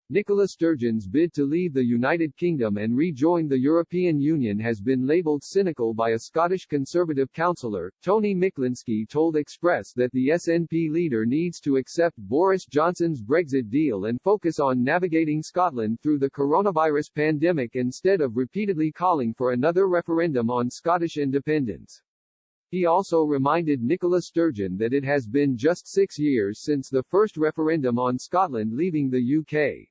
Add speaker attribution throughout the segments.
Speaker 1: Nicola Sturgeon's bid to leave the United Kingdom and rejoin the European Union has been labelled cynical by a Scottish Conservative councillor. Tony Miklinski told Express that the SNP leader needs to accept Boris Johnson's Brexit deal and focus on navigating Scotland through the coronavirus pandemic instead of repeatedly calling for another referendum on Scottish independence. He also reminded Nicola Sturgeon that it has been just 6 years since the first referendum on Scotland leaving the UK.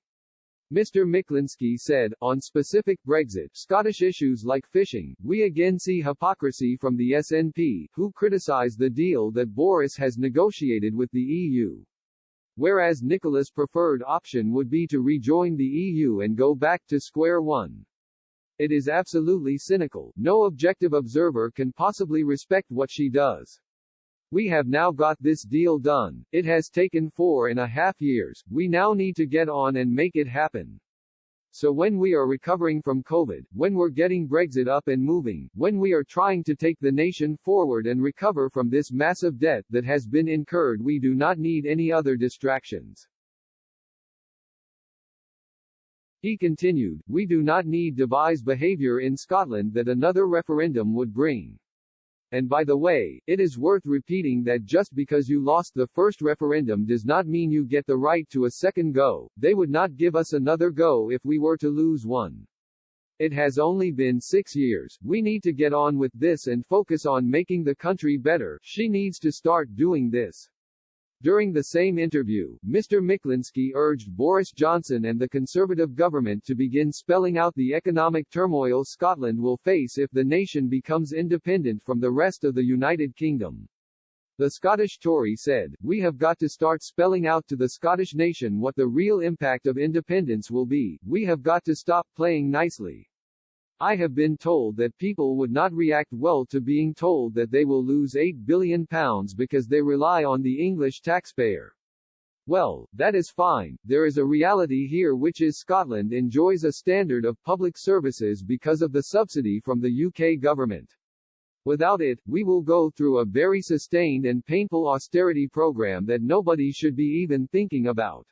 Speaker 1: Mr. Miklinski said, on specific Brexit Scottish issues like fishing, we again see hypocrisy from the SNP, who criticise the deal that Boris has negotiated with the EU. Whereas Nicola's preferred option would be to rejoin the EU and go back to square one. It is absolutely cynical. No objective observer can possibly respect what she does. We have now got this deal done. It has taken 4.5 years. We now need to get on and make it happen. So when we are recovering from COVID, when we're getting Brexit up and moving, when we are trying to take the nation forward and recover from this massive debt that has been incurred, we do not need any other distractions. He continued, we do not need devise behaviour in Scotland that another referendum would bring. And by the way, it is worth repeating that just because you lost the first referendum does not mean you get the right to a second go. They would not give us another go if we were to lose one. It has only been 6 years. We need to get on with this and focus on making the country better. She needs to start doing this. During the same interview, Mr. Miklinski urged Boris Johnson and the Conservative government to begin spelling out the economic turmoil Scotland will face if the nation becomes independent from the rest of the United Kingdom. The Scottish Tory said, we have got to start spelling out to the Scottish nation what the real impact of independence will be. We have got to stop playing nicely. I have been told that people would not react well to being told that they will lose £8 billion because they rely on the English taxpayer. Well, that is fine. There is a reality here, which is Scotland enjoys a standard of public services because of the subsidy from the UK government. Without it, we will go through a very sustained and painful austerity program that nobody should be even thinking about.